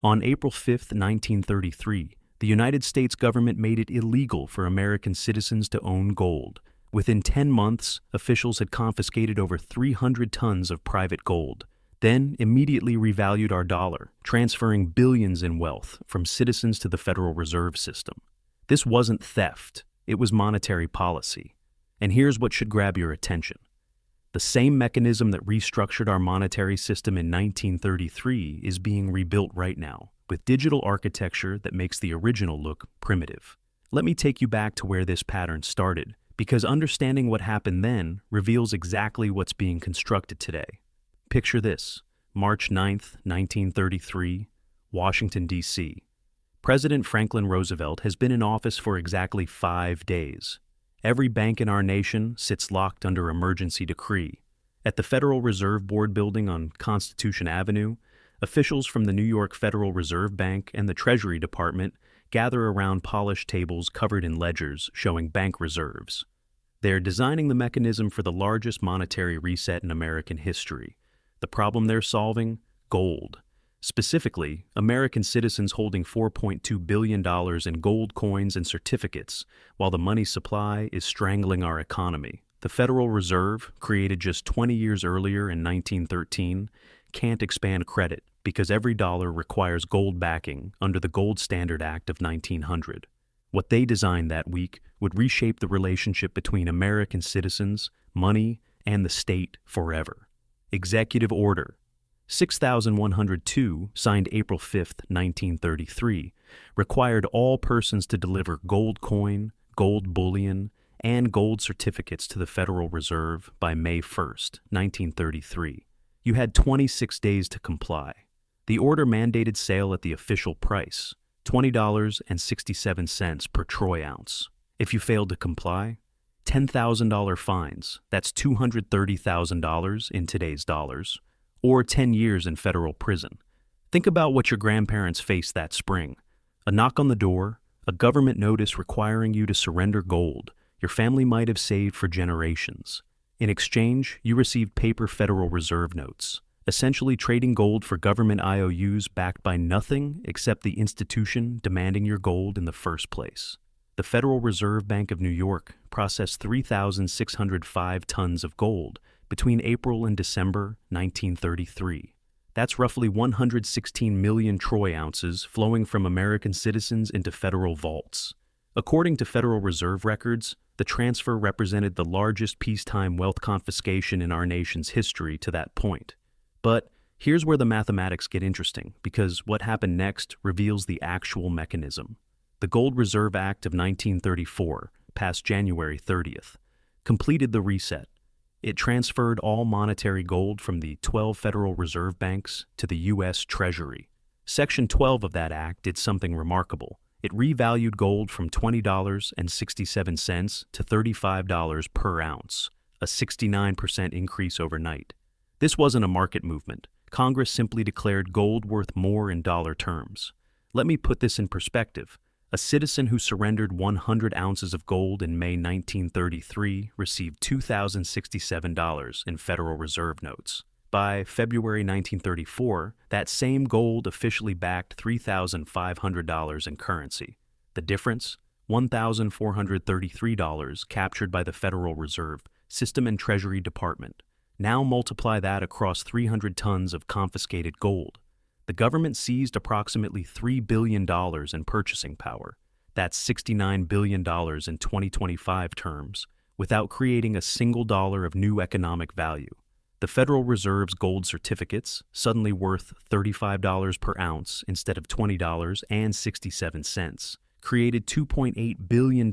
On April 5, 1933, the United States government made it illegal for American citizens to own gold. Within 10 months, officials had confiscated over 300 tons of private gold, then immediately revalued our dollar, transferring billions in wealth from citizens to the Federal Reserve System. This wasn't theft, it was monetary policy. And here's what should grab your attention. The same mechanism that restructured our monetary system in 1933 is being rebuilt right now, with digital architecture that makes the original look primitive. Let me take you back to where this pattern started, because understanding what happened then reveals exactly what's being constructed today. Picture this: March 9th, 1933, Washington, D.C. President Franklin Roosevelt has been in office for exactly 5 days. Every bank in our nation sits locked under emergency decree. At the Federal Reserve Board building on Constitution Avenue, officials from the New York Federal Reserve Bank and the Treasury Department gather around polished tables covered in ledgers showing bank reserves. They're designing the mechanism for the largest monetary reset in American history. The problem they're solving? Gold. Specifically, American citizens holding $4.2 billion in gold coins and certificates, while the money supply is strangling our economy. The Federal Reserve, created just 20 years earlier in 1913, can't expand credit because every dollar requires gold backing under the Gold Standard Act of 1900. What they designed that week would reshape the relationship between American citizens, money, and the state forever. Executive Order 6102, signed April 5, 1933, required all persons to deliver gold coin, gold bullion, and gold certificates to the Federal Reserve by May 1, 1933. You had 26 days to comply. The order mandated sale at the official price, $20.67 per troy ounce. If you failed to comply, $10,000 fines, that's $230,000 in today's dollars, or 10 years in federal prison. Think about what your grandparents faced that spring. A knock on the door, a government notice requiring you to surrender gold your family might have saved for generations. In exchange, you received paper Federal Reserve notes, essentially trading gold for government IOUs backed by nothing except the institution demanding your gold in the first place. The Federal Reserve Bank of New York processed 3,605 tons of gold between April and December 1933. That's roughly 116 million troy ounces flowing from American citizens into federal vaults. According to Federal Reserve records, the transfer represented the largest peacetime wealth confiscation in our nation's history to that point. But here's where the mathematics get interesting, because what happened next reveals the actual mechanism. The Gold Reserve Act of 1934, passed January 30th, completed the reset. It transferred all monetary gold from the 12 Federal Reserve banks to the U.S. Treasury. Section 12 of that act did something remarkable. It revalued gold from $20.67 to $35 per ounce, a 69% increase overnight. This wasn't a market movement. Congress simply declared gold worth more in dollar terms. Let me put this in perspective. A citizen who surrendered 100 ounces of gold in May 1933 received $2,067 in Federal Reserve notes. By February 1934, that same gold officially backed $3,500 in currency. The difference? $1,433 captured by the Federal Reserve System and Treasury Department. Now multiply that across 300 tons of confiscated gold. The government seized approximately $3 billion in purchasing power. That's $69 billion in 2025 terms, without creating a single dollar of new economic value. The Federal Reserve's gold certificates, suddenly worth $35 per ounce instead of $20.67, created $2.8 billion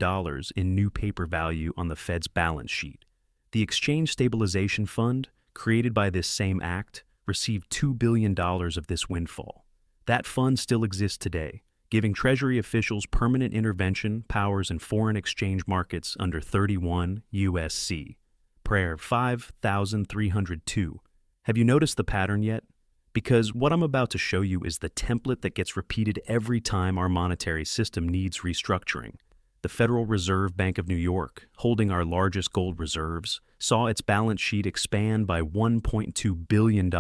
in new paper value on the Fed's balance sheet. The Exchange Stabilization Fund, created by this same act, received $2 billion of this windfall. That fund still exists today, giving Treasury officials permanent intervention powers in foreign exchange markets under 31 U.S.C. Prayer 5302. Have you noticed the pattern yet? Because what I'm about to show you is the template that gets repeated every time our monetary system needs restructuring. The Federal Reserve Bank of New York, holding our largest gold reserves, saw its balance sheet expand by $1.2 billion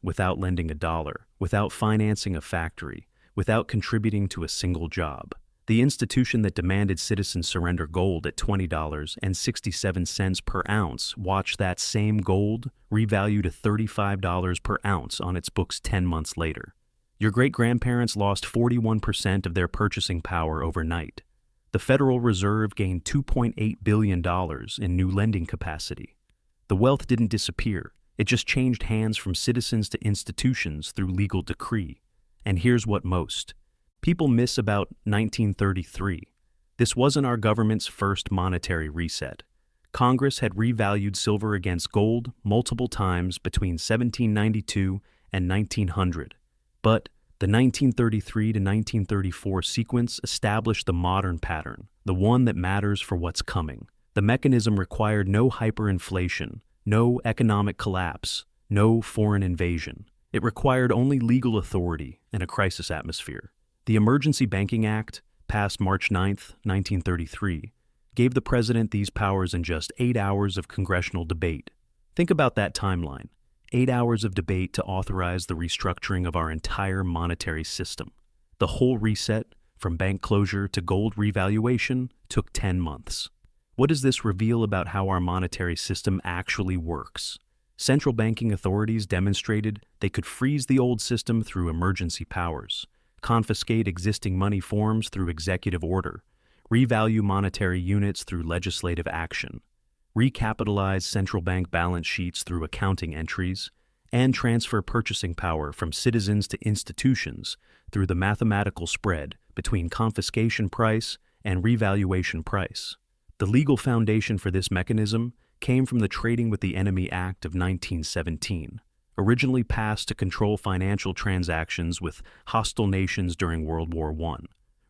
without lending a dollar, without financing a factory, without contributing to a single job. The institution that demanded citizens surrender gold at $20.67 per ounce watched that same gold revalue to $35 per ounce on its books 10 months later. Your great-grandparents lost 41% of their purchasing power overnight. The Federal Reserve gained $2.8 billion in new lending capacity. The wealth didn't disappear. It just changed hands from citizens to institutions through legal decree. And here's what most people miss about 1933. This wasn't our government's first monetary reset. Congress had revalued silver against gold multiple times between 1792 and 1900. But the 1933 to 1934 sequence established the modern pattern, the one that matters for what's coming. The mechanism required no hyperinflation, no economic collapse, no foreign invasion. It required only legal authority and a crisis atmosphere. The Emergency Banking Act, passed March 9, 1933, gave the president these powers in just 8 hours of congressional debate. Think about that timeline. 8 hours of debate to authorize the restructuring of our entire monetary system. The whole reset, from bank closure to gold revaluation, took 10 months. What does this reveal about how our monetary system actually works? Central banking authorities demonstrated they could freeze the old system through emergency powers, confiscate existing money forms through executive order, revalue monetary units through legislative action, recapitalize central bank balance sheets through accounting entries, and transfer purchasing power from citizens to institutions through the mathematical spread between confiscation price and revaluation price. The legal foundation for this mechanism came from the Trading with the Enemy Act of 1917, originally passed to control financial transactions with hostile nations during World War I.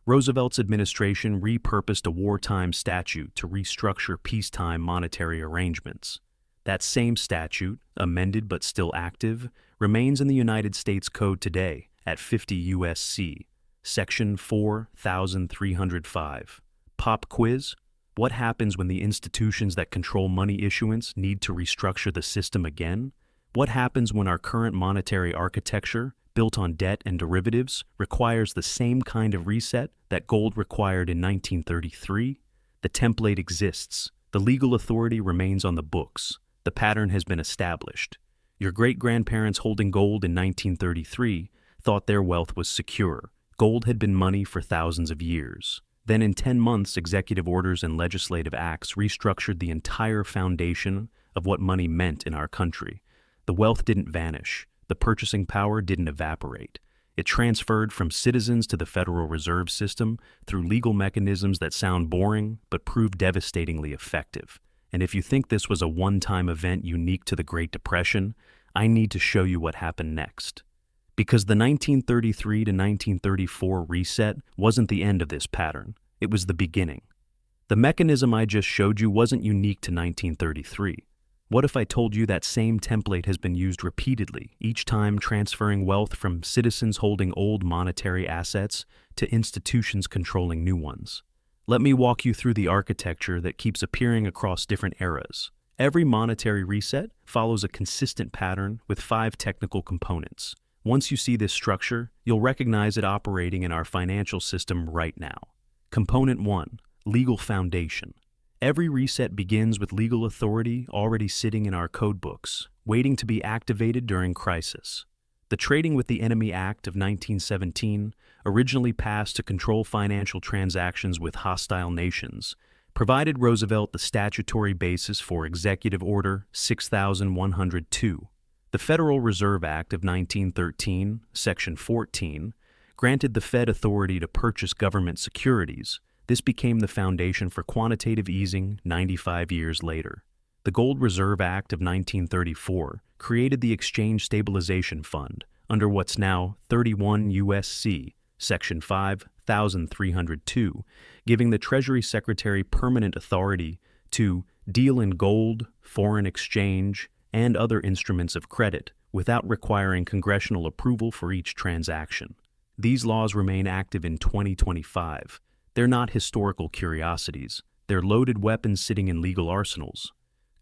Roosevelt's administration repurposed a wartime statute to restructure peacetime monetary arrangements. That same statute, amended but still active, remains in the United States Code today at 50 U.S.C., Section 4305. Pop quiz: what happens when the institutions that control money issuance need to restructure the system again? What happens when our current monetary architecture, built on debt and derivatives, requires the same kind of reset that gold required in 1933? The template exists. The legal authority remains on the books. The pattern has been established. Your great-grandparents holding gold in 1933 thought their wealth was secure. Gold had been money for thousands of years. Then in 10 months, executive orders and legislative acts restructured the entire foundation of what money meant in our country. The wealth didn't vanish. The purchasing power didn't evaporate. It transferred from citizens to the Federal Reserve System through legal mechanisms that sound boring but prove devastatingly effective. And if you think this was a one-time event unique to the Great Depression, I need to show you what happened next. Because the 1933 to 1934 reset wasn't the end of this pattern, it was the beginning. The mechanism I just showed you wasn't unique to 1933. What if I told you that same template has been used repeatedly, each time transferring wealth from citizens holding old monetary assets to institutions controlling new ones? Let me walk you through the architecture that keeps appearing across different eras. Every monetary reset follows a consistent pattern with 5 technical components. Once you see this structure, you'll recognize it operating in our financial system right now. Component 1, legal foundation. Every reset begins with legal authority already sitting in our codebooks, waiting to be activated during crisis. The Trading with the Enemy Act of 1917, originally passed to control financial transactions with hostile nations, provided Roosevelt the statutory basis for Executive Order 6102. The Federal Reserve Act of 1913, Section 14, granted the Fed authority to purchase government securities. This became the foundation for quantitative easing 95 years later. The Gold Reserve Act of 1934 created the Exchange Stabilization Fund under what's now 31 U.S.C. Section 5302, giving the Treasury Secretary permanent authority to deal in gold, foreign exchange, and other instruments of credit without requiring congressional approval for each transaction. These laws remain active in 2025. They're not historical curiosities. They're loaded weapons sitting in legal arsenals.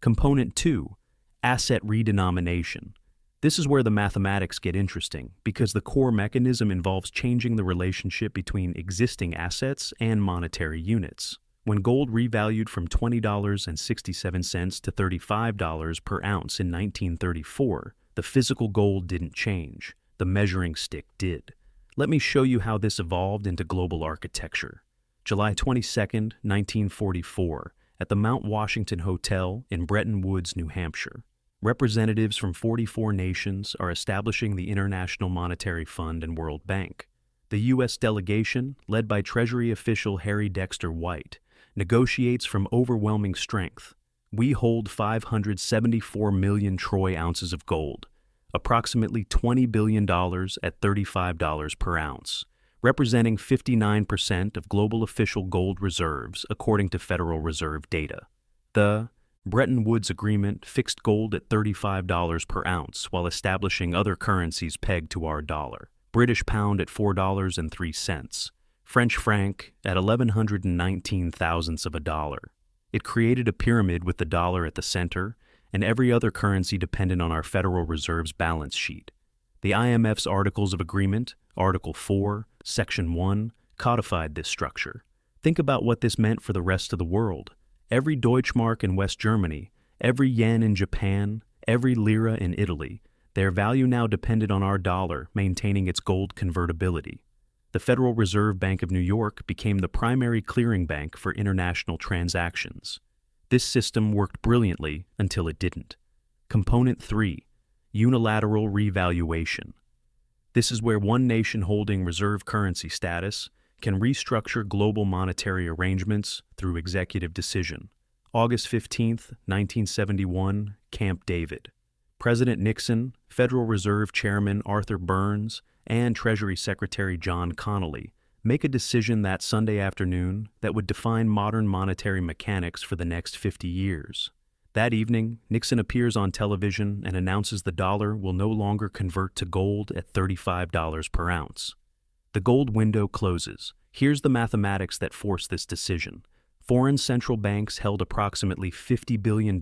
Component 2, asset redenomination. This is where the mathematics get interesting because the core mechanism involves changing the relationship between existing assets and monetary units. When gold revalued from $20.67 to $35 per ounce in 1934, the physical gold didn't change. The measuring stick did. Let me show you how this evolved into global architecture. July 22, 1944, at the Mount Washington Hotel in Bretton Woods, New Hampshire. Representatives from 44 nations are establishing the International Monetary Fund and World Bank. The U.S. delegation, led by Treasury official Harry Dexter White, negotiates from overwhelming strength. We hold 574 million troy ounces of gold, approximately $20 billion at $35 per ounce, representing 59% of global official gold reserves according to Federal Reserve data. The Bretton Woods Agreement fixed gold at $35 per ounce while establishing other currencies pegged to our dollar. British pound at $4.03, French franc at 1119 thousandths of a dollar. It created a pyramid with the dollar at the center and every other currency dependent on our Federal Reserve's balance sheet. The IMF's Articles of Agreement, Article 4, Section 1, codified this structure. Think about what this meant for the rest of the world. Every Deutschmark in West Germany, every yen in Japan, every lira in Italy, their value now depended on our dollar maintaining its gold convertibility. The Federal Reserve Bank of New York became the primary clearing bank for international transactions. This system worked brilliantly until it didn't. Component 3, unilateral revaluation. This is where one nation holding reserve currency status can restructure global monetary arrangements through executive decision. August 15, 1971, Camp David. President Nixon, Federal Reserve Chairman Arthur Burns, and Treasury Secretary John Connally make a decision that Sunday afternoon that would define modern monetary mechanics for the next 50 years. That evening, Nixon appears on television and announces the dollar will no longer convert to gold at $35 per ounce. The gold window closes. Here's the mathematics that forced this decision. Foreign central banks held approximately $50 billion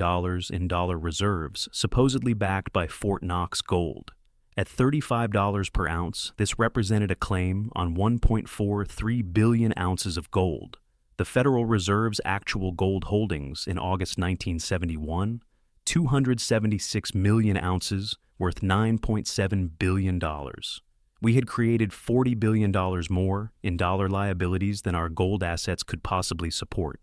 in dollar reserves, supposedly backed by Fort Knox gold. At $35 per ounce, this represented a claim on 1.43 billion ounces of gold. The Federal Reserve's actual gold holdings in August 1971, 276 million ounces, worth $9.7 billion. We had created $40 billion more in dollar liabilities than our gold assets could possibly support.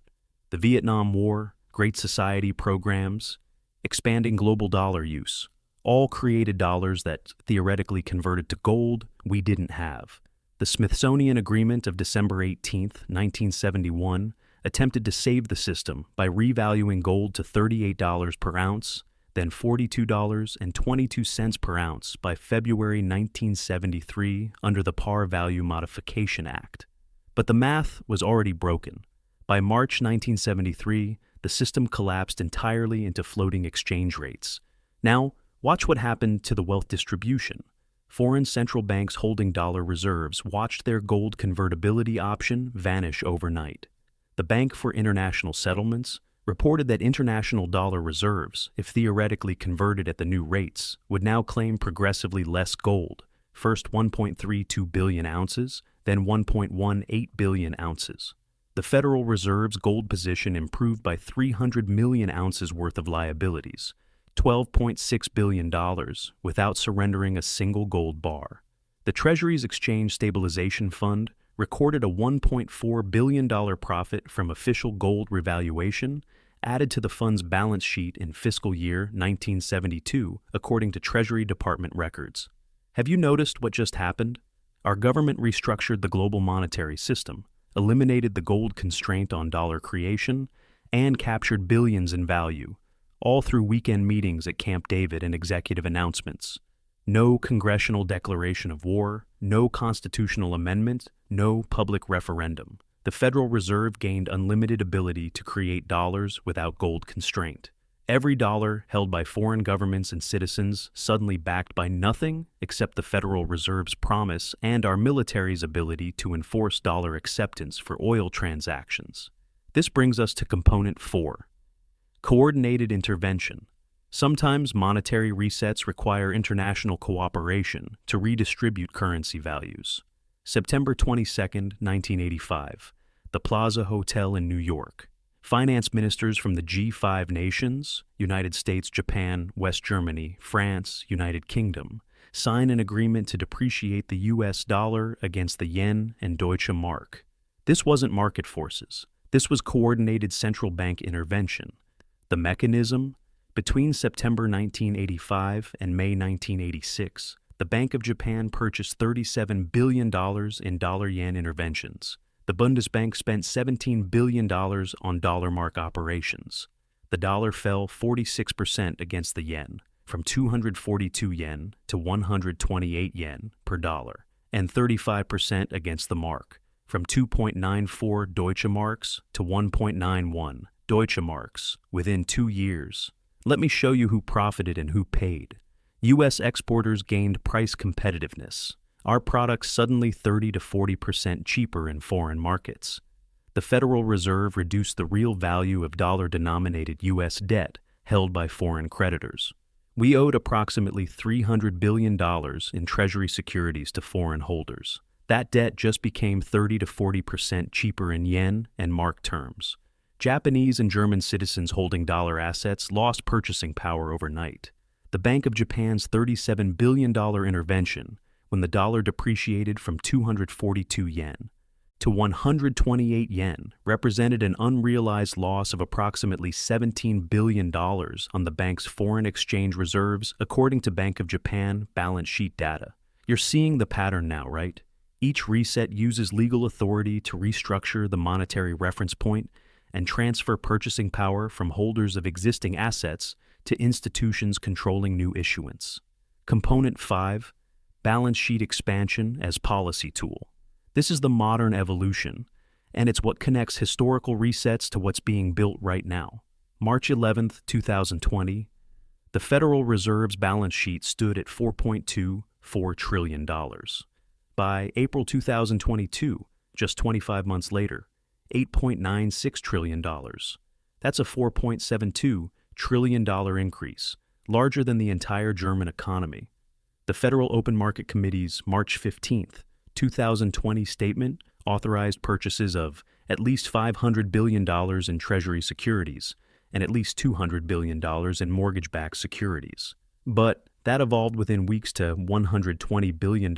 The Vietnam War, Great Society programs, expanding global dollar use, all created dollars that theoretically converted to gold we didn't have. The Smithsonian Agreement of December 18, 1971, attempted to save the system by revaluing gold to $38 per ounce, then $42.22 per ounce by February 1973 under the Par Value Modification Act. But the math was already broken. By March 1973, the system collapsed entirely into floating exchange rates. Now, watch what happened to the wealth distribution. Foreign central banks holding dollar reserves watched their gold convertibility option vanish overnight. The Bank for International Settlements reported that international dollar reserves, if theoretically converted at the new rates, would now claim progressively less gold, first 1.32 billion ounces, then 1.18 billion ounces. The Federal Reserve's gold position improved by 300 million ounces worth of liabilities, $12.6 billion, without surrendering a single gold bar. The Treasury's Exchange Stabilization Fund recorded a $1.4 billion profit from official gold revaluation added to the fund's balance sheet in fiscal year 1972, according to Treasury Department records. Have you noticed what just happened? Our government restructured the global monetary system, eliminated the gold constraint on dollar creation, and captured billions in value, all through weekend meetings at Camp David and executive announcements. No congressional declaration of war, no constitutional amendment, no public referendum. The Federal Reserve gained unlimited ability to create dollars without gold constraint. Every dollar held by foreign governments and citizens suddenly backed by nothing except the Federal Reserve's promise and our military's ability to enforce dollar acceptance for oil transactions. This brings us to Component 4. Coordinated intervention. Sometimes monetary resets require international cooperation to redistribute currency values. September 22, 1985. The Plaza Hotel in New York. Finance ministers from the G5 nations, United States, Japan, West Germany, France, United Kingdom, sign an agreement to depreciate the US dollar against the yen and Deutsche Mark. This wasn't market forces. This was coordinated central bank intervention. The mechanism? Between September 1985 and May 1986, the Bank of Japan purchased $37 billion in dollar-yen interventions. The Bundesbank spent $17 billion on dollar mark operations. The dollar fell 46% against the yen, from 242 yen to 128 yen per dollar, and 35% against the mark, from 2.94 Deutsche Marks to 1.91 Deutsche Marks within 2 years. Let me show you who profited and who paid. U.S. exporters gained price competitiveness. Our products suddenly 30 to 40% cheaper in foreign markets. The Federal Reserve reduced the real value of dollar-denominated U.S. debt held by foreign creditors. We owed approximately $300 billion in Treasury securities to foreign holders. That debt just became 30 to 40% cheaper in yen and mark terms. Japanese and German citizens holding dollar assets lost purchasing power overnight. The Bank of Japan's $37 billion intervention, when the dollar depreciated from 242 yen to 128 yen, represented an unrealized loss of approximately $17 billion on the bank's foreign exchange reserves, according to Bank of Japan balance sheet data. You're seeing the pattern now, right? Each reset uses legal authority to restructure the monetary reference point and transfer purchasing power from holders of existing assets to institutions controlling new issuance. Component 5. Balance sheet expansion as policy tool. This is the modern evolution, and it's what connects historical resets to what's being built right now. March 11, 2020, the Federal Reserve's balance sheet stood at $4.24 trillion. By April 2022, just 25 months later, $8.96 trillion. That's a $4.72 trillion increase, larger than the entire German economy. The Federal Open Market Committee's March 15, 2020 statement authorized purchases of at least $500 billion in Treasury securities and at least $200 billion in mortgage-backed securities. But that evolved within weeks to $120 billion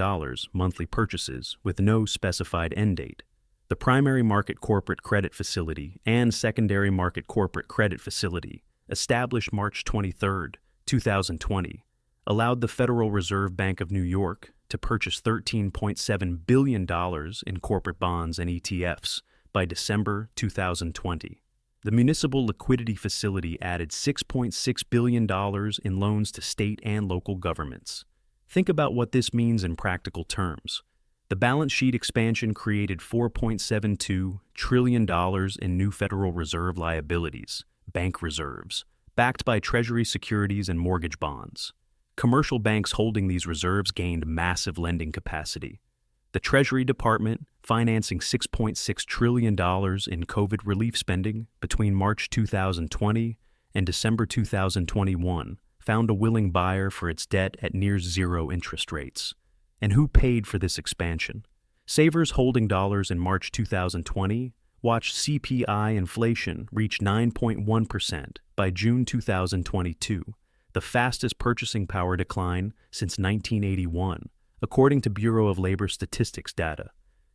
monthly purchases with no specified end date. The Primary Market Corporate Credit Facility and Secondary Market Corporate Credit Facility, established March 23, 2020, allowed the Federal Reserve Bank of New York to purchase $13.7 billion in corporate bonds and ETFs by December 2020. The Municipal Liquidity Facility added $6.6 billion in loans to state and local governments. Think about what this means in practical terms. The balance sheet expansion created $4.72 trillion in new Federal Reserve liabilities, bank reserves, backed by Treasury securities and mortgage bonds. Commercial banks holding these reserves gained massive lending capacity. The Treasury Department, financing $6.6 trillion in COVID relief spending between March 2020 and December 2021, found a willing buyer for its debt at near zero interest rates. And who paid for this expansion? Savers holding dollars in March 2020 watched CPI inflation reach 9.1% by June 2022, the fastest purchasing power decline since 1981, according to Bureau of Labor Statistics data.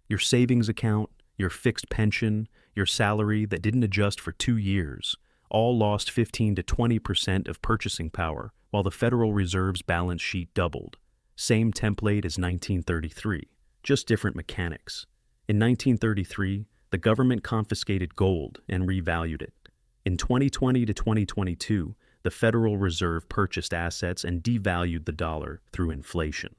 Your savings account, your fixed pension, your salary that didn't adjust for 2 years, all lost 15 to 20% of purchasing power, while the Federal Reserve's balance sheet doubled. Same template as 1933, just different mechanics. In 1933, the government confiscated gold and revalued it. In 2020 to 2022, the Federal Reserve purchased assets and devalued the dollar through inflation.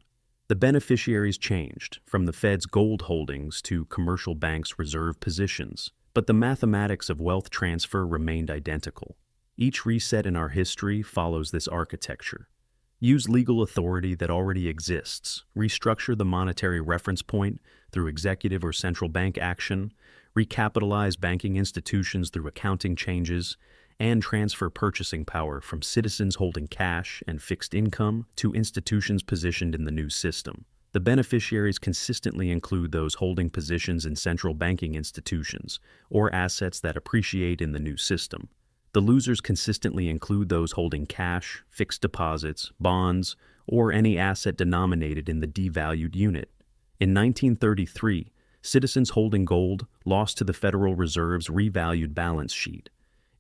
The beneficiaries changed from the Fed's gold holdings to commercial banks' reserve positions, but the mathematics of wealth transfer remained identical. Each reset in our history follows this architecture. Use legal authority that already exists, restructure the monetary reference point through executive or central bank action, recapitalize banking institutions through accounting changes, and transfer purchasing power from citizens holding cash and fixed income to institutions positioned in the new system. The beneficiaries consistently include those holding positions in central banking institutions or assets that appreciate in the new system. The losers consistently include those holding cash, fixed deposits, bonds, or any asset denominated in the devalued unit. In 1933, citizens holding gold lost to the Federal Reserve's revalued balance sheet.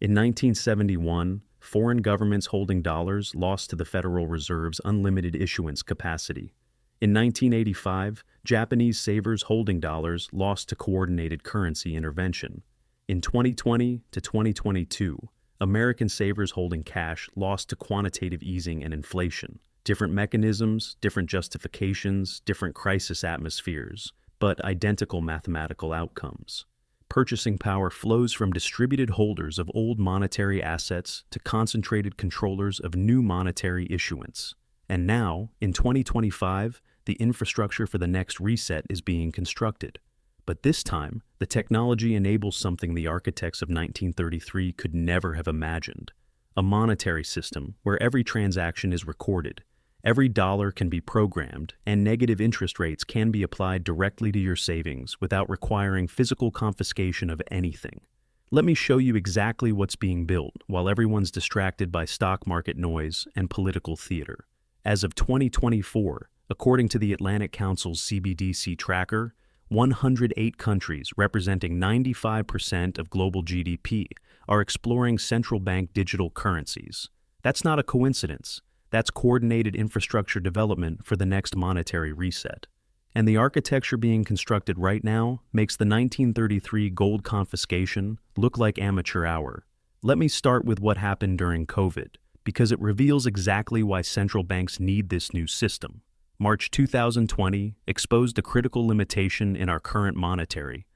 In 1971, foreign governments holding dollars lost to the Federal Reserve's unlimited issuance capacity. In 1985, Japanese savers holding dollars lost to coordinated currency intervention. In 2020 to 2022, American savers holding cash lost to quantitative easing and inflation. Different mechanisms, different justifications, different crisis atmospheres, but identical mathematical outcomes. Purchasing power flows from distributed holders of old monetary assets to concentrated controllers of new monetary issuance. And now, in 2025, the infrastructure for the next reset is being constructed. But this time, the technology enables something the architects of 1933 could never have imagined: a monetary system where every transaction is recorded, every dollar can be programmed, and negative interest rates can be applied directly to your savings without requiring physical confiscation of anything. Let me show you exactly what's being built while everyone's distracted by stock market noise and political theater. As of 2024, according to the Atlantic Council's CBDC tracker, 108 countries representing 95% of global GDP are exploring central bank digital currencies. That's not a coincidence. That's coordinated infrastructure development for the next monetary reset. And the architecture being constructed right now makes the 1933 gold confiscation look like amateur hour. Let me start with what happened during COVID, because it reveals exactly why central banks need this new system. March 2020 exposed a critical limitation in our current monetary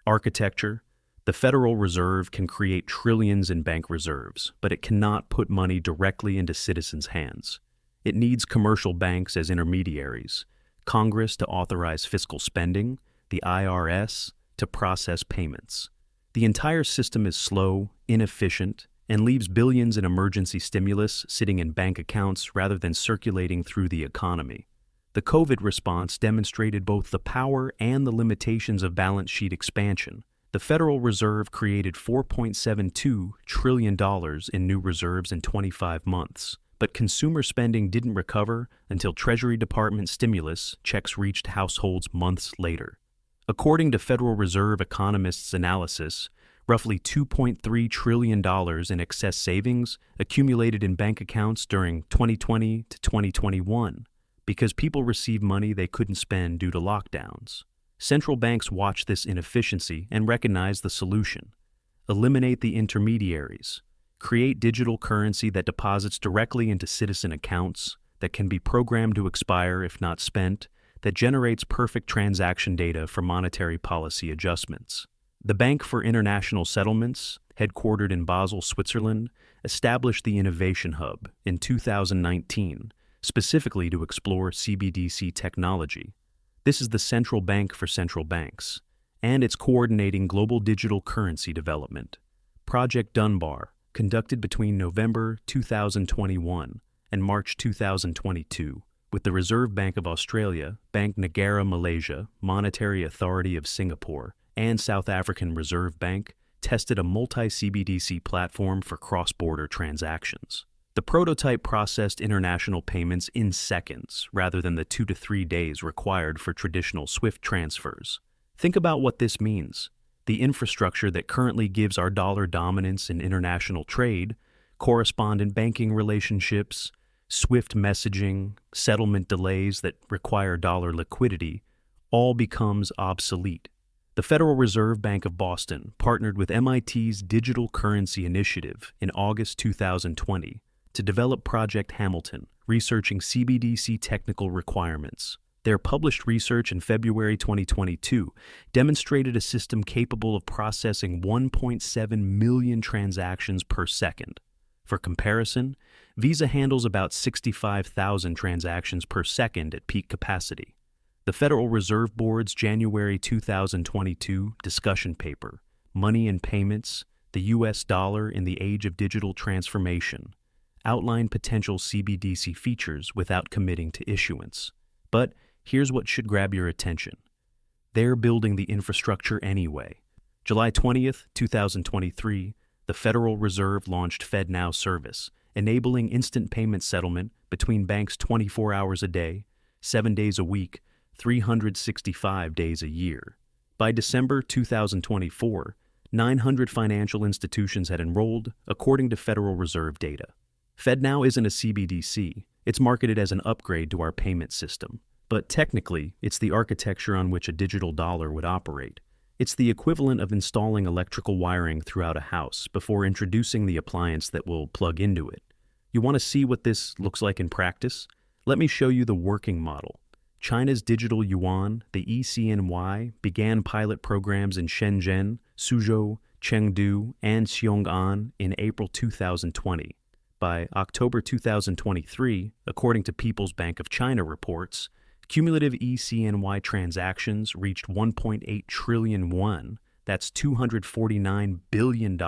architecture. The Federal Reserve can create trillions in bank reserves, but it cannot put money directly into citizens' hands. It needs commercial banks as intermediaries, Congress to authorize fiscal spending, the IRS to process payments. The entire system is slow, inefficient, and leaves billions in emergency stimulus sitting in bank accounts rather than circulating through the economy. The COVID response demonstrated both the power and the limitations of balance sheet expansion. The Federal Reserve created $4.72 trillion in new reserves in 25 months, but consumer spending didn't recover until Treasury Department stimulus checks reached households months later. According to Federal Reserve economists' analysis, roughly $2.3 trillion in excess savings accumulated in bank accounts during 2020 to 2021 because people received money they couldn't spend due to lockdowns. Central banks watch this inefficiency and recognize the solution. Eliminate the intermediaries. Create digital currency that deposits directly into citizen accounts, that can be programmed to expire if not spent, that generates perfect transaction data for monetary policy adjustments. The Bank for International Settlements, headquartered in Basel, Switzerland, established the Innovation Hub in 2019, specifically to explore CBDC technology. This is the central bank for central banks, and it's coordinating global digital currency development. Project Dunbar, conducted between November 2021 and March 2022, with the Reserve Bank of Australia, Bank Negara Malaysia, Monetary Authority of Singapore, and South African Reserve Bank, tested a multi-CBDC platform for cross-border transactions. The prototype processed international payments in seconds rather than the 2 to 3 days required for traditional SWIFT transfers. Think about what this means. The infrastructure that currently gives our dollar dominance in international trade, correspondent banking relationships, SWIFT messaging, settlement delays that require dollar liquidity, all becomes obsolete. The Federal Reserve Bank of Boston partnered with MIT's Digital Currency Initiative in August 2020 to develop Project Hamilton, researching CBDC technical requirements. Their published research in February 2022 demonstrated a system capable of processing 1.7 million transactions per second. For comparison, Visa handles about 65,000 transactions per second at peak capacity. The Federal Reserve Board's January 2022 discussion paper, Money and Payments, the US dollar in the age of digital transformation, outline potential CBDC features without committing to issuance. But here's what should grab your attention. They're building the infrastructure anyway. July 20th, 2023, the Federal Reserve launched FedNow service, enabling instant payment settlement between banks 24 hours a day, 7 days a week, 365 days a year. By December 2024, 900 financial institutions had enrolled, according to Federal Reserve data. FedNow isn't a CBDC. It's marketed as an upgrade to our payment system. But technically, it's the architecture on which a digital dollar would operate. It's the equivalent of installing electrical wiring throughout a house before introducing the appliance that will plug into it. You want to see what this looks like in practice? Let me show you the working model. China's digital yuan, the ECNY, began pilot programs in Shenzhen, Suzhou, Chengdu, and Xiong'an in April 2020. By October 2023, according to People's Bank of China reports, cumulative ECNY transactions reached 1.8 trillion yuan, that's $249 billion,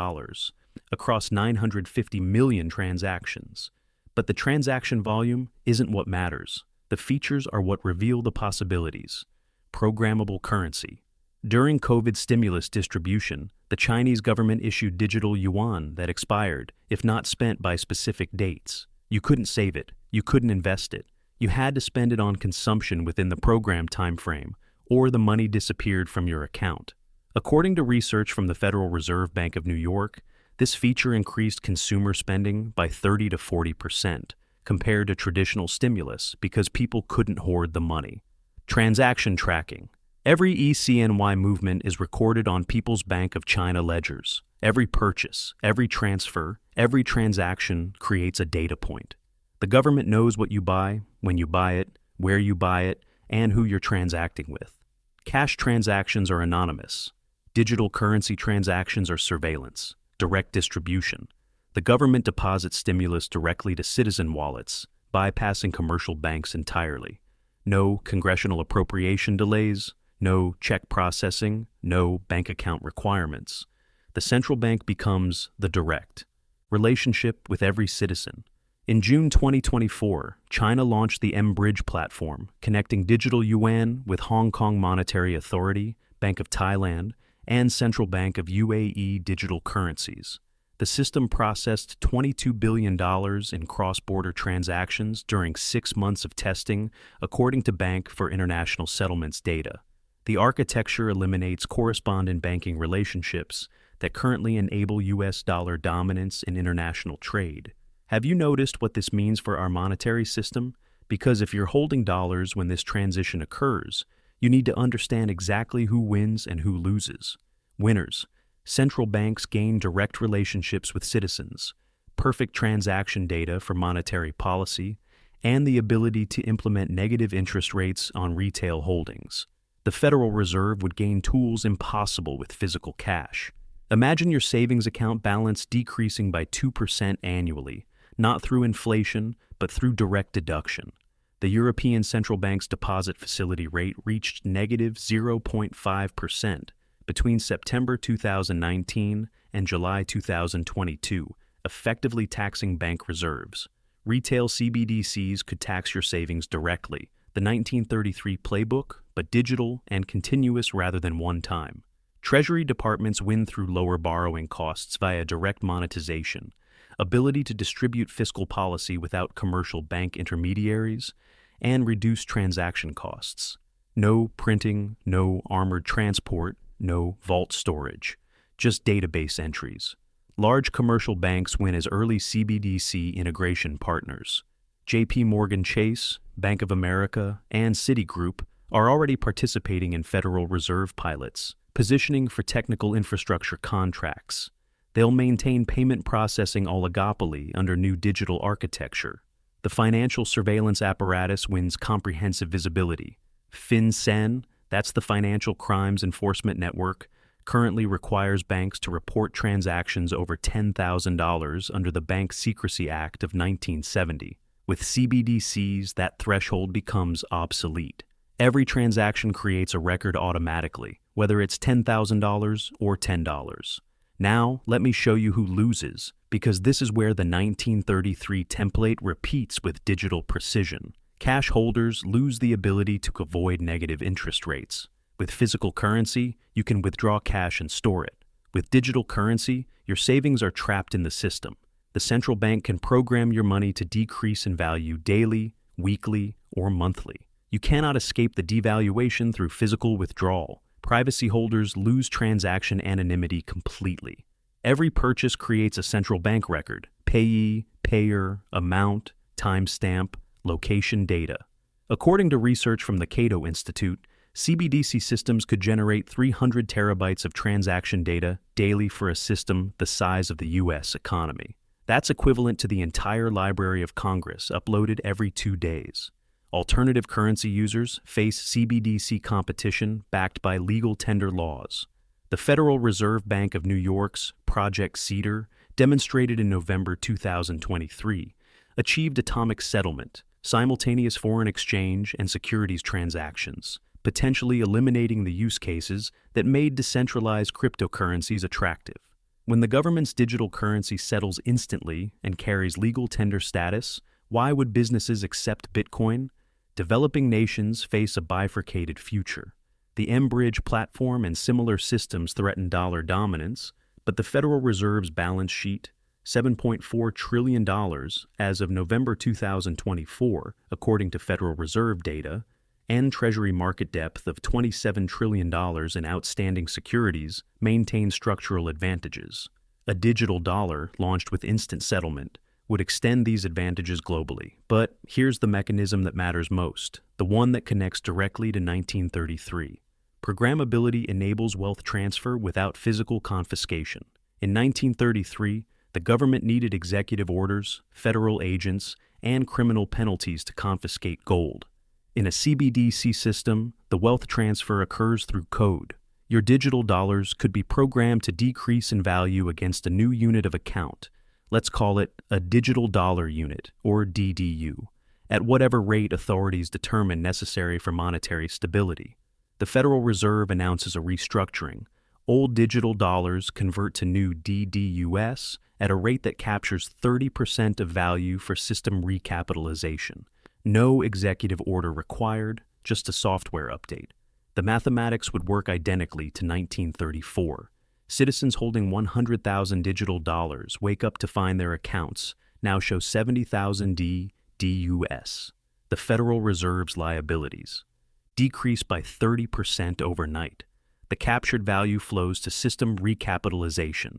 across 950 million transactions. But the transaction volume isn't what matters. The features are what reveal the possibilities. Programmable currency. During COVID stimulus distribution, the Chinese government issued digital yuan that expired, if not spent by specific dates. You couldn't save it. You couldn't invest it. You had to spend it on consumption within the program timeframe, or the money disappeared from your account. According to research from the Federal Reserve Bank of New York, this feature increased consumer spending by 30 to 40% compared to traditional stimulus because people couldn't hoard the money. Transaction tracking. Every ECNY movement is recorded on People's Bank of China ledgers. Every purchase, every transfer, every transaction creates a data point. The government knows what you buy, when you buy it, where you buy it, and who you're transacting with. Cash transactions are anonymous. Digital currency transactions are surveillance, direct distribution. The government deposits stimulus directly to citizen wallets, bypassing commercial banks entirely. No congressional appropriation delays, no check processing, no bank account requirements. The central bank becomes the direct relationship with every citizen. In June 2024, China launched the M-Bridge platform, connecting digital yuan with Hong Kong Monetary Authority, Bank of Thailand, and Central Bank of UAE digital currencies. The system processed $22 billion in cross-border transactions during 6 months of testing, according to Bank for International Settlements data. The architecture eliminates correspondent banking relationships that currently enable US dollar dominance in international trade. Have you noticed what this means for our monetary system? Because if you're holding dollars when this transition occurs, you need to understand exactly who wins and who loses. Winners. Central banks gain direct relationships with citizens, perfect transaction data for monetary policy, and the ability to implement negative interest rates on retail holdings. The Federal Reserve would gain tools impossible with physical cash. Imagine your savings account balance decreasing by 2% annually, not through inflation, but through direct deduction. The European Central Bank's deposit facility rate reached negative 0.5% between September 2019 and July 2022, effectively taxing bank reserves. Retail CBDCs could tax your savings directly, the 1933 playbook, but digital and continuous rather than one time. Treasury departments win through lower borrowing costs via direct monetization, ability to distribute fiscal policy without commercial bank intermediaries, and reduce transaction costs. No printing, no armored transport, no vault storage, just database entries. Large commercial banks win as early CBDC integration partners. JP Morgan Chase, Bank of America, and Citigroup are already participating in Federal Reserve pilots, positioning for technical infrastructure contracts. They'll maintain payment processing oligopoly under new digital architecture. The financial surveillance apparatus wins comprehensive visibility. FinCEN, that's the Financial Crimes Enforcement Network, currently requires banks to report transactions over $10,000 under the Bank Secrecy Act of 1970. With CBDCs, that threshold becomes obsolete. Every transaction creates a record automatically, whether it's $10,000 or $10. Now, let me show you who loses, because this is where the 1933 template repeats with digital precision. Cash holders lose the ability to avoid negative interest rates. With physical currency, you can withdraw cash and store it. With digital currency, your savings are trapped in the system. The central bank can program your money to decrease in value daily, weekly, or monthly. You cannot escape the devaluation through physical withdrawal. Privacy holders lose transaction anonymity completely. Every purchase creates a central bank record: payee, payer, amount, timestamp, location data. According to research from the Cato Institute, CBDC systems could generate 300 terabytes of transaction data daily for a system the size of the U.S. economy. That's equivalent to the entire Library of Congress uploaded every 2 days. Alternative currency users face CBDC competition backed by legal tender laws. The Federal Reserve Bank of New York's Project Cedar, demonstrated in November 2023, achieved atomic settlement, simultaneous foreign exchange, and securities transactions, potentially eliminating the use cases that made decentralized cryptocurrencies attractive. When the government's digital currency settles instantly and carries legal tender status, why would businesses accept Bitcoin? Developing nations face a bifurcated future. The mBridge platform and similar systems threaten dollar dominance, but the Federal Reserve's balance sheet, $7.4 trillion as of November 2024, according to Federal Reserve data, and Treasury market depth of $27 trillion in outstanding securities maintain structural advantages. A digital dollar launched with instant settlement would extend these advantages globally. But here's the mechanism that matters most, the one that connects directly to 1933. Programmability enables wealth transfer without physical confiscation. In 1933, the government needed executive orders, federal agents, and criminal penalties to confiscate gold. In a CBDC system, the wealth transfer occurs through code. Your digital dollars could be programmed to decrease in value against a new unit of account. Let's call it a digital dollar unit, or DDU, at whatever rate authorities determine necessary for monetary stability. The Federal Reserve announces a restructuring. Old digital dollars convert to new DDUS at a rate that captures 30% of value for system recapitalization. No executive order required, just a software update. The mathematics would work identically to 1934. Citizens holding 100,000 digital dollars wake up to find their accounts now show 70,000 DDUS. The Federal Reserve's liabilities decrease by 30% overnight. The captured value flows to system recapitalization,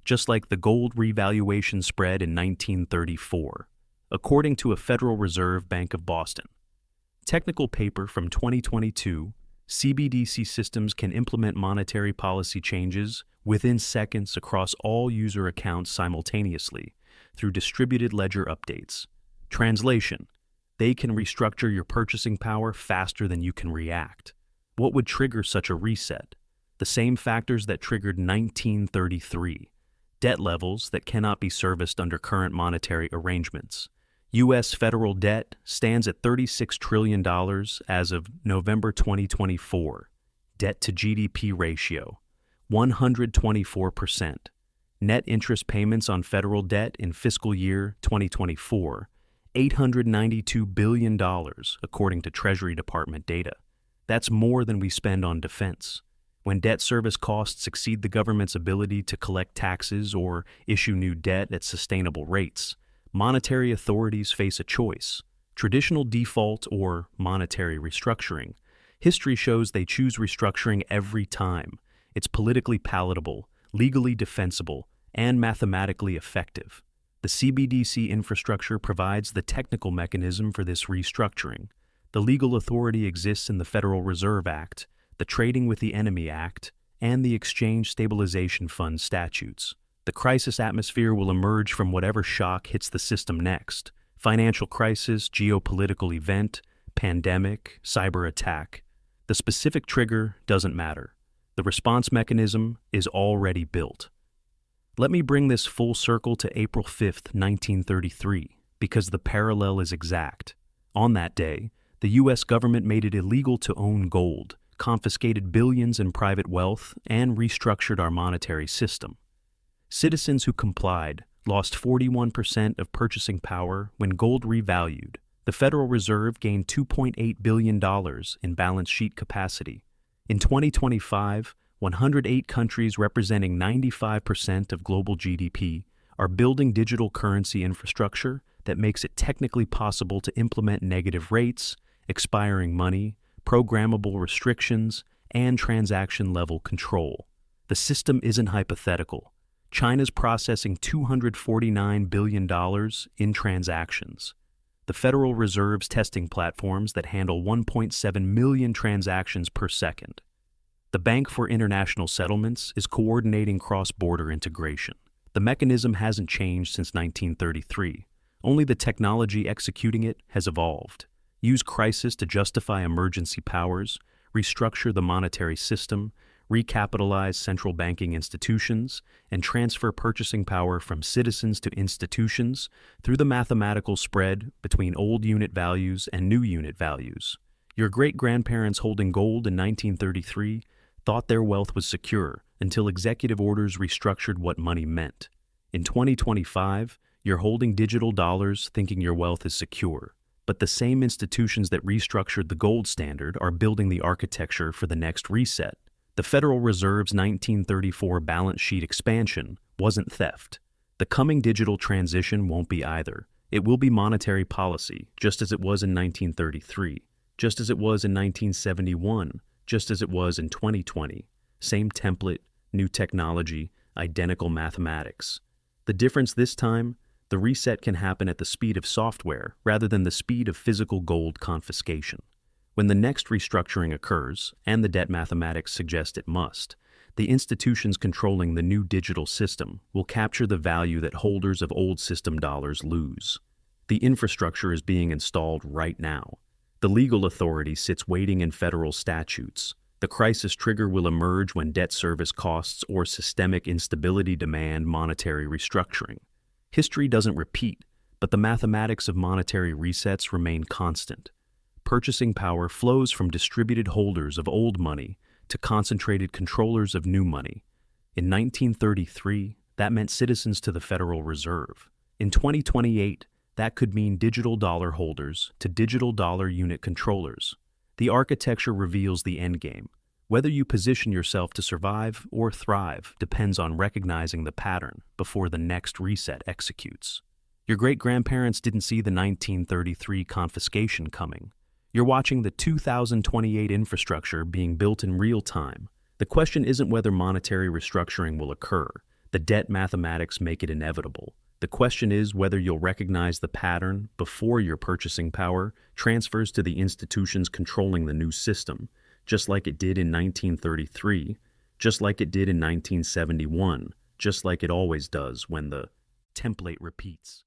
just like the gold revaluation spread in 1934, according to a Federal Reserve Bank of Boston. Technical paper from 2022, CBDC systems can implement monetary policy changes within seconds across all user accounts simultaneously through distributed ledger updates. Translation: they can restructure your purchasing power faster than you can react. What would trigger such a reset? The same factors that triggered 1933. Debt levels that cannot be serviced under current monetary arrangements. U.S. federal debt stands at $36 trillion as of November 2024. Debt to GDP ratio, 124%. Net interest payments on federal debt in fiscal year 2024, $892 billion, according to Treasury Department data. That's more than we spend on defense. When debt service costs exceed the government's ability to collect taxes or issue new debt at sustainable rates, monetary authorities face a choice: traditional default or monetary restructuring. History shows they choose restructuring every time. It's politically palatable, legally defensible, and mathematically effective. The CBDC infrastructure provides the technical mechanism for this restructuring. The legal authority exists in the Federal Reserve Act, the Trading with the Enemy Act, and the Exchange Stabilization Fund statutes. The crisis atmosphere will emerge from whatever shock hits the system next: financial crisis, geopolitical event, pandemic, cyber attack. The specific trigger doesn't matter. The response mechanism is already built. Let me bring this full circle to April 5th, 1933, because the parallel is exact. On that day, the U.S. government made it illegal to own gold, confiscated billions in private wealth, and restructured our monetary system. Citizens who complied lost 41% of purchasing power when gold revalued. The Federal Reserve gained $2.8 billion in balance sheet capacity. In 2025, 108 countries representing 95% of global GDP are building digital currency infrastructure that makes it technically possible to implement negative rates, expiring money, programmable restrictions, and transaction-level control. The system isn't hypothetical. China's processing $249 billion in transactions. The Federal Reserve's testing platforms that handle 1.7 million transactions per second. The Bank for International Settlements is coordinating cross-border integration. The mechanism hasn't changed since 1933. Only the technology executing it has evolved. Use crisis to justify emergency powers, restructure the monetary system, recapitalize central banking institutions, and transfer purchasing power from citizens to institutions through the mathematical spread between old unit values and new unit values. Your great-grandparents holding gold in 1933 thought their wealth was secure until executive orders restructured what money meant. In 2025, you're holding digital dollars thinking your wealth is secure. But the same institutions that restructured the gold standard are building the architecture for the next reset. The Federal Reserve's 1934 balance sheet expansion wasn't theft. The coming digital transition won't be either. It will be monetary policy, just as it was in 1933, just as it was in 1971, just as it was in 2020. Same template, new technology, identical mathematics. The difference this time, the reset can happen at the speed of software rather than the speed of physical gold confiscation. When the next restructuring occurs, and the debt mathematics suggest it must, the institutions controlling the new digital system will capture the value that holders of old system dollars lose. The infrastructure is being installed right now. The legal authority sits waiting in federal statutes. The crisis trigger will emerge when debt service costs or systemic instability demand monetary restructuring. History doesn't repeat, but the mathematics of monetary resets remain constant. Purchasing power flows from distributed holders of old money to concentrated controllers of new money. In 1933, that meant citizens to the Federal Reserve. In 2028, that could mean digital dollar holders to digital dollar unit controllers. The architecture reveals the endgame. Whether you position yourself to survive or thrive depends on recognizing the pattern before the next reset executes. Your great-grandparents didn't see the 1933 confiscation coming. You're watching the 2028 infrastructure being built in real time. The question isn't whether monetary restructuring will occur. The debt mathematics make it inevitable. The question is whether you'll recognize the pattern before your purchasing power transfers to the institutions controlling the new system, just like it did in 1933, just like it did in 1971, just like it always does when the template repeats.